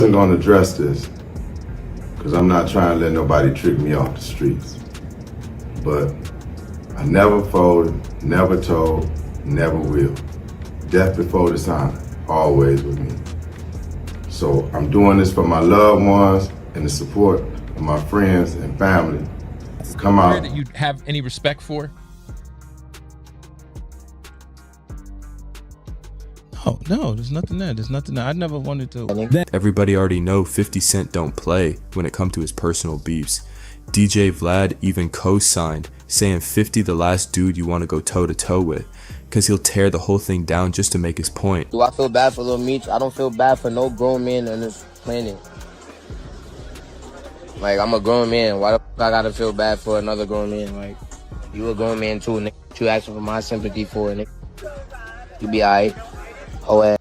I'm going to address this because I'm not trying to let nobody trick me off the streets. But I never folded, never told, never will. Death before dishonor, always with me. So I'm doing this for my loved ones and the support of my friends and family. Come out. That you have any respect for? Oh, no, there's nothing there. There's nothing there. I never wanted to. Everybody already know 50 Cent don't play when it comes to his personal beefs. DJ Vlad even co-signed, saying 50 the last dude you want to go toe-to-toe with, because he'll tear the whole thing down just to make his point. Do I feel bad for Lil Meech? I don't feel bad for no grown man on this planet. Like, I'm a grown man. Why the fuck I gotta feel bad for another grown man? Like, you a grown man too, nigga. What you asking for my sympathy for, nigga? You be alright.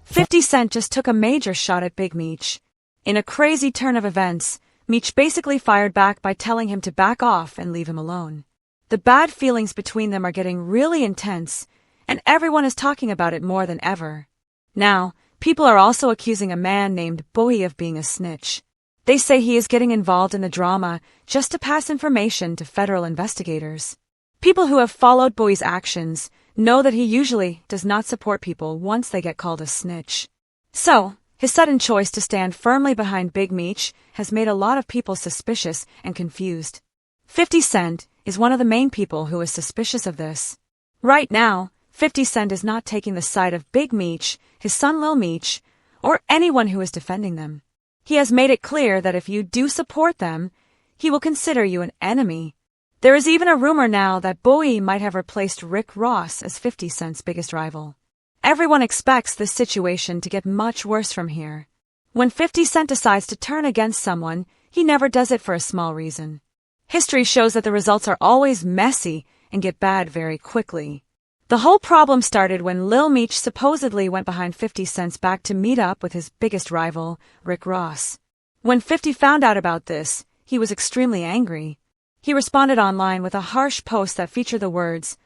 50 Cent just took a major shot at Big Meech. In a crazy turn of events, Meech basically fired back by telling him to back off and leave him alone. The bad feelings between them are getting really intense, and everyone is talking about it more than ever. Now, people are also accusing a man named Bowie of being a snitch. They say he is getting involved in the drama just to pass information to federal investigators. People who have followed Bowie's actions know that he usually does not support people once they get called a snitch. So, his sudden choice to stand firmly behind Big Meech has made a lot of people suspicious and confused. 50 Cent is one of the main people who is suspicious of this. Right now, 50 Cent is not taking the side of Big Meech, his son Lil Meech, or anyone who is defending them. He has made it clear that if you do support them, he will consider you an enemy. There is even a rumor now that Bowie might have replaced Rick Ross as 50 Cent's biggest rival. Everyone expects this situation to get much worse from here. When 50 Cent decides to turn against someone, he never does it for a small reason. History shows that the results are always messy and get bad very quickly. The whole problem started when Lil Meech supposedly went behind 50 Cent's back to meet up with his biggest rival, Rick Ross. When 50 found out about this, he was extremely angry. He responded online with a harsh post that featured the words,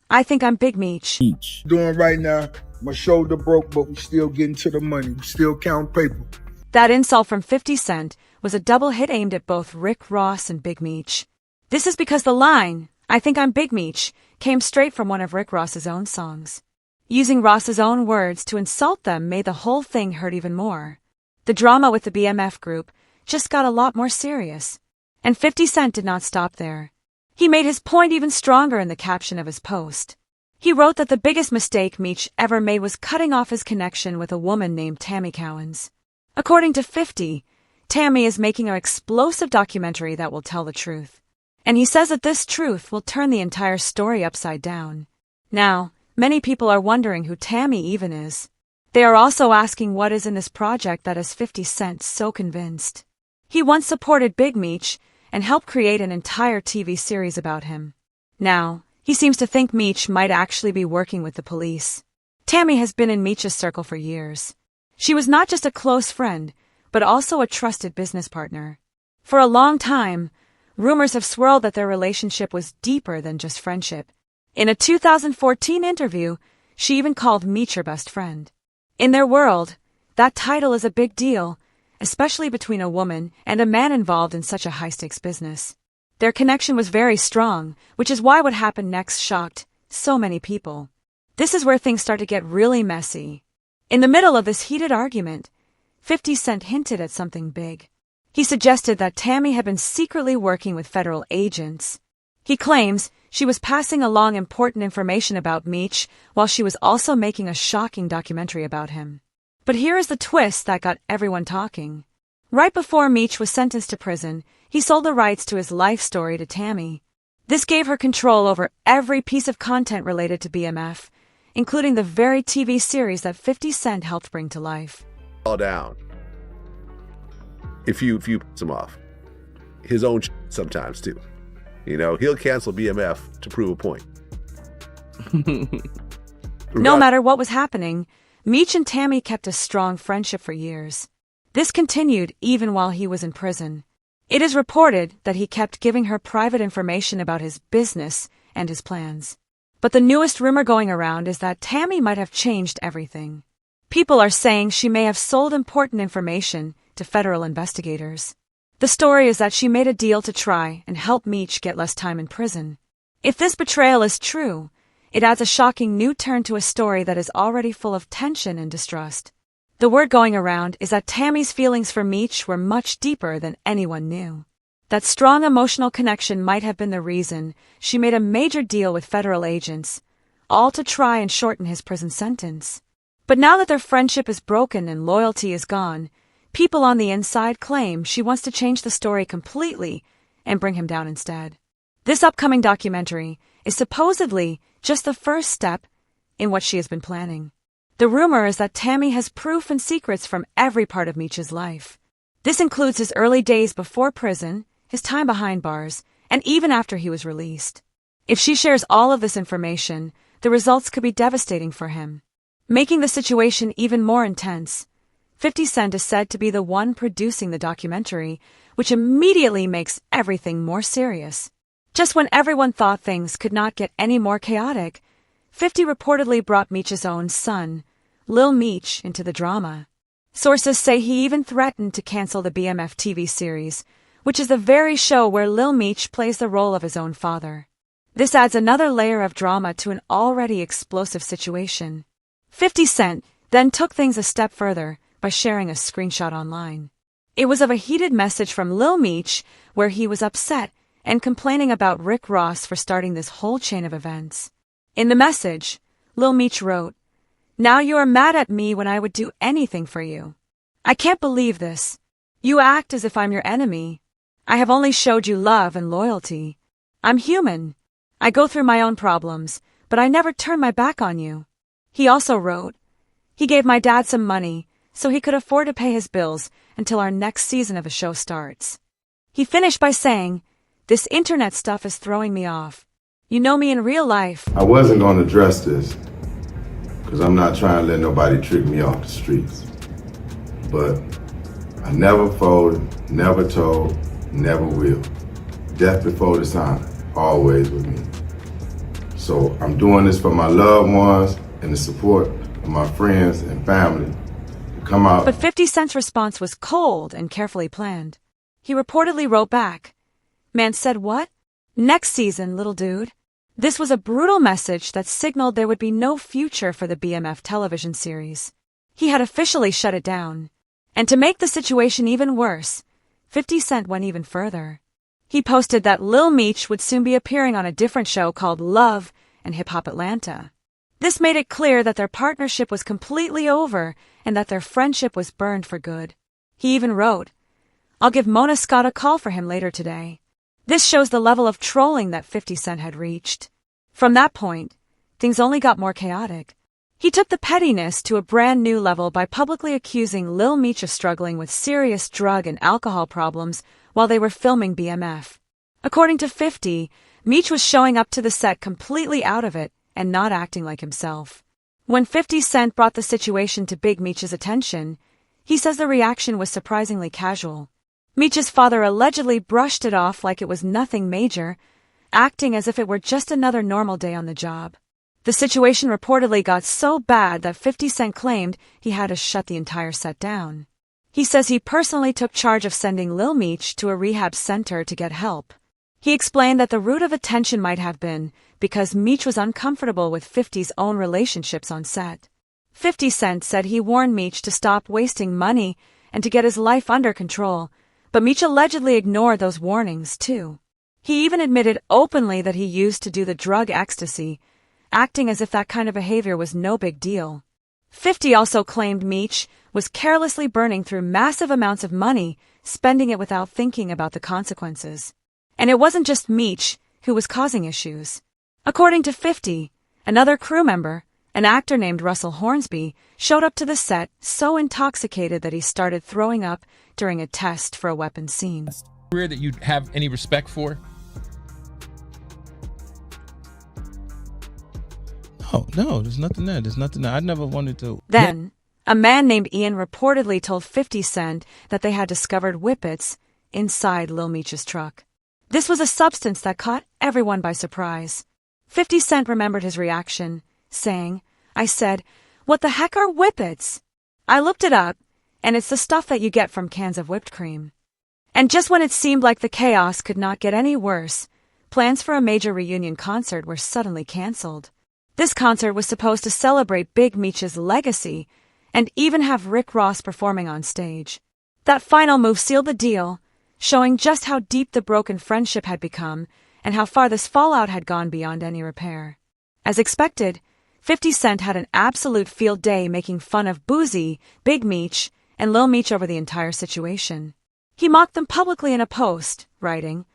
"I think I'm Big Meech." Doing right now, my shoulder broke, but we still getting to the money. We still count paper. That insult from 50 Cent was a double hit aimed at both Rick Ross and Big Meech. This is because the line, "I think I'm Big Meech," came straight from one of Rick Ross's own songs. Using Ross's own words to insult them made the whole thing hurt even more. The drama with the BMF group just got a lot more serious. And 50 Cent did not stop there. He made his point even stronger in the caption of his post. He wrote that the biggest mistake Meech ever made was cutting off his connection with a woman named Tammy Cowens. According to 50, Tammy is making an explosive documentary that will tell the truth. And he says that this truth will turn the entire story upside down. Now, many people are wondering who Tammy even is. They are also asking what is in this project that has 50 Cent so convinced. He once supported Big Meech and helped create an entire TV series about him. Now, he seems to think Meech might actually be working with the police. Tammy has been in Meech's circle for years. She was not just a close friend, but also a trusted business partner. For a long time, rumors have swirled that their relationship was deeper than just friendship. In a 2014 interview, she even called Meech her best friend. In their world, that title is a big deal, especially between a woman and a man involved in such a high-stakes business. Their connection was very strong, which is why what happened next shocked so many people. This is where things start to get really messy. In the middle of this heated argument, 50 Cent hinted at something big. He suggested that Tammy had been secretly working with federal agents. He claims she was passing along important information about Meech while she was also making a shocking documentary about him. But here is the twist that got everyone talking. Right before Meech was sentenced to prison, he sold the rights to his life story to Tammy. This gave her control over every piece of content related to BMF, including the very TV series that 50 Cent helped bring to life. All down. If you piss him off. His own sometimes too. You know, he'll cancel BMF to prove a point. No matter what was happening, Meech and Tammy kept a strong friendship for years. This continued even while he was in prison. It is reported that he kept giving her private information about his business and his plans. But the newest rumor going around is that Tammy might have changed everything. People are saying she may have sold important information to federal investigators. The story is that she made a deal to try and help Meech get less time in prison. If this betrayal is true, it adds a shocking new turn to a story that is already full of tension and distrust. The word going around is that Tammy's feelings for Meech were much deeper than anyone knew. That strong emotional connection might have been the reason she made a major deal with federal agents, all to try and shorten his prison sentence. But now that their friendship is broken and loyalty is gone, people on the inside claim she wants to change the story completely and bring him down instead. This upcoming documentary is supposedly just the first step in what she has been planning. The rumor is that Tammy has proof and secrets from every part of Meech's life. This includes his early days before prison, his time behind bars, and even after he was released. If she shares all of this information, the results could be devastating for him. Making the situation even more intense, 50 Cent is said to be the one producing the documentary, which immediately makes everything more serious. Just when everyone thought things could not get any more chaotic, 50 reportedly brought Meech's own son, Lil Meech, into the drama. Sources say he even threatened to cancel the BMF TV series, which is the very show where Lil Meech plays the role of his own father. This adds another layer of drama to an already explosive situation. 50 Cent then took things a step further by sharing a screenshot online. It was of a heated message from Lil Meech where he was upset and complaining about Rick Ross for starting this whole chain of events. In the message, Lil Meech wrote, "Now you are mad at me when I would do anything for you. I can't believe this. You act as if I'm your enemy. I have only showed you love and loyalty. I'm human. I go through my own problems, but I never turn my back on you." He also wrote, "He gave my dad some money so he could afford to pay his bills until our next season of a show starts." He finished by saying, "This internet stuff is throwing me off. You know me in real life." I wasn't going to address this because I'm not trying to let nobody trick me off the streets. But I never folded, never told, never will. Death before dishonor, always with me. So I'm doing this for my loved ones and the support of my friends and family to come out. But 50 Cent's response was cold and carefully planned. He reportedly wrote back, "Man said what? Next season, little dude." This was a brutal message that signaled there would be no future for the BMF television series. He had officially shut it down. And to make the situation even worse, 50 Cent went even further. He posted that Lil Meech would soon be appearing on a different show called Love and Hip Hop Atlanta. This made it clear that their partnership was completely over and that their friendship was burned for good. He even wrote, "I'll give Mona Scott a call for him later today." This shows the level of trolling that 50 Cent had reached. From that point, things only got more chaotic. He took the pettiness to a brand new level by publicly accusing Lil Meech of struggling with serious drug and alcohol problems while they were filming BMF. According to 50, Meech was showing up to the set completely out of it and not acting like himself. When 50 Cent brought the situation to Big Meech's attention, he says the reaction was surprisingly casual. Meech's father allegedly brushed it off like it was nothing major, acting as if it were just another normal day on the job. The situation reportedly got so bad that 50 Cent claimed he had to shut the entire set down. He says he personally took charge of sending Lil Meech to a rehab center to get help. He explained that the root of attention might have been because Meech was uncomfortable with 50's own relationships on set. 50 Cent said he warned Meech to stop wasting money and to get his life under control, but Meech allegedly ignored those warnings too. He even admitted openly that he used to do the drug ecstasy, acting as if that kind of behavior was no big deal. 50 also claimed Meech was carelessly burning through massive amounts of money, spending it without thinking about the consequences. And it wasn't just Meech who was causing issues. According to 50, another crew member, an actor named Russell Hornsby, showed up to the set so intoxicated that he started throwing up during a test for a weapons scene. Career that you have any respect for? No, there's nothing there. There's nothing there. I never wanted to. Then, a man named Ian reportedly told 50 Cent that they had discovered whippets inside Lil Meech's truck. This was a substance that caught everyone by surprise. 50 Cent remembered his reaction, saying, "I said, what the heck are whippets? I looked it up, and it's the stuff that you get from cans of whipped cream. And just when it seemed like the chaos could not get any worse, plans for a major reunion concert were suddenly canceled. This concert was supposed to celebrate Big Meech's legacy and even have Rick Ross performing on stage. That final move sealed the deal, showing just how deep the broken friendship had become and how far this fallout had gone beyond any repair. As expected, 50 Cent had an absolute field day making fun of Boozy, Big Meech, and Lil Meech over the entire situation. He mocked them publicly in a post, writing,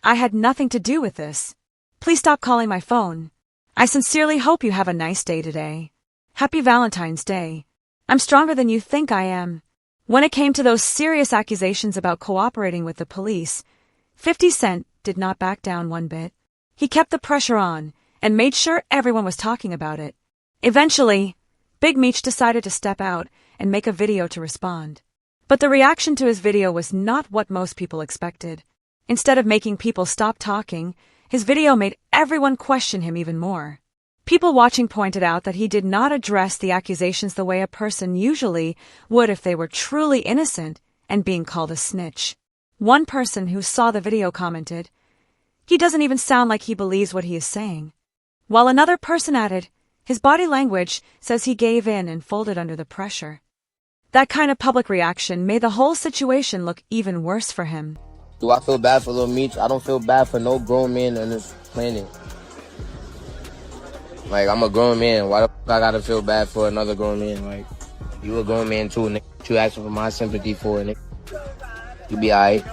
"I had nothing to do with this. Please stop calling my phone. I sincerely hope you have a nice day today. Happy Valentine's Day. I'm stronger than you think I am." When it came to those serious accusations about cooperating with the police, 50 Cent did not back down one bit. He kept the pressure on and made sure everyone was talking about it. Eventually, Big Meech decided to step out and make a video to respond. But the reaction to his video was not what most people expected. Instead of making people stop talking, his video made everyone question him even more. People watching pointed out that he did not address the accusations the way a person usually would if they were truly innocent and being called a snitch. One person who saw the video commented, "He doesn't even sound like he believes what he is saying." While another person added, "His body language says he gave in and folded under the pressure." That kind of public reaction made the whole situation look even worse for him. Do I feel bad for Lil Meech? I don't feel bad for no grown man on this planet. Like, I'm a grown man. Why the fuck I gotta feel bad for another grown man? Like, you a grown man too, nigga. What you asking for my sympathy for, nigga? You be alright.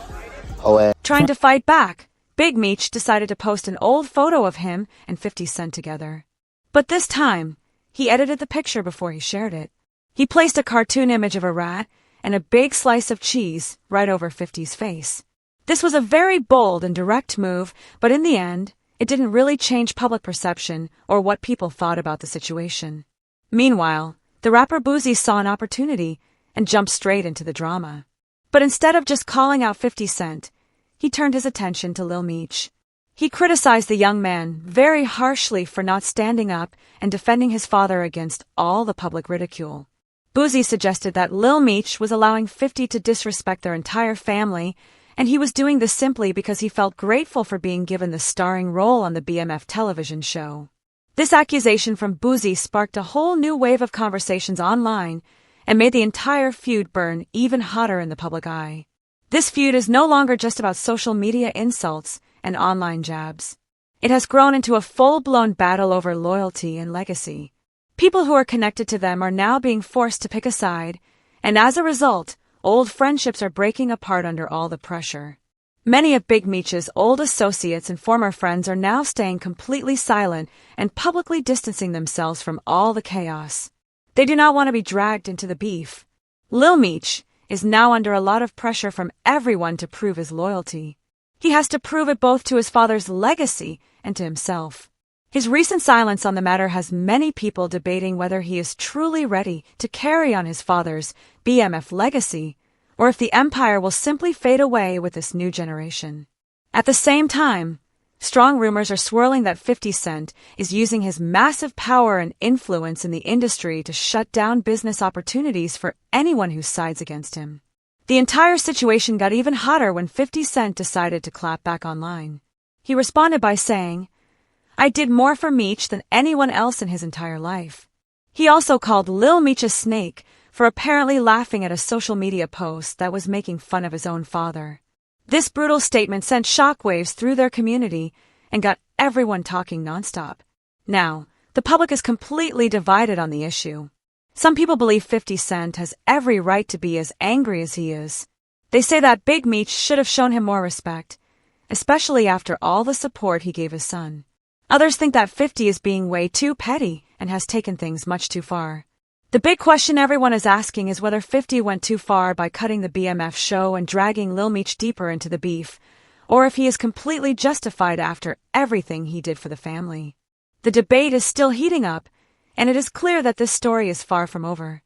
Oh, ass. Trying to fight back, Big Meech decided to post an old photo of him and 50 Cent together. But this time, he edited the picture before he shared it. He placed a cartoon image of a rat and a big slice of cheese right over 50's face. This was a very bold and direct move, but in the end, it didn't really change public perception or what people thought about the situation. Meanwhile, the rapper Boozy saw an opportunity and jumped straight into the drama. But instead of just calling out 50 Cent, he turned his attention to Lil Meech. He criticized the young man very harshly for not standing up and defending his father against all the public ridicule. Boozy suggested that Lil Meech was allowing 50 to disrespect their entire family, and he was doing this simply because he felt grateful for being given the starring role on the BMF television show. This accusation from Boozy sparked a whole new wave of conversations online and made the entire feud burn even hotter in the public eye. This feud is no longer just about social media insults and online jabs. It has grown into a full-blown battle over loyalty and legacy. People who are connected to them are now being forced to pick a side, and as a result, old friendships are breaking apart under all the pressure. Many of Big Meech's old associates and former friends are now staying completely silent and publicly distancing themselves from all the chaos. They do not want to be dragged into the beef. Lil Meech is now under a lot of pressure from everyone to prove his loyalty. He has to prove it both to his father's legacy and to himself. His recent silence on the matter has many people debating whether he is truly ready to carry on his father's BMF legacy, or if the empire will simply fade away with this new generation. At the same time, strong rumors are swirling that 50 Cent is using his massive power and influence in the industry to shut down business opportunities for anyone who sides against him. The entire situation got even hotter when 50 Cent decided to clap back online. He responded by saying, "I did more for Meech than anyone else in his entire life." He also called Lil Meech a snake for apparently laughing at a social media post that was making fun of his own father. This brutal statement sent shockwaves through their community and got everyone talking nonstop. Now, the public is completely divided on the issue. Some people believe 50 Cent has every right to be as angry as he is. They say that Big Meech should have shown him more respect, especially after all the support he gave his son. Others think that 50 is being way too petty and has taken things much too far. The big question everyone is asking is whether 50 went too far by cutting the BMF show and dragging Lil Meech deeper into the beef, or if he is completely justified after everything he did for the family. The debate is still heating up, and it is clear that this story is far from over.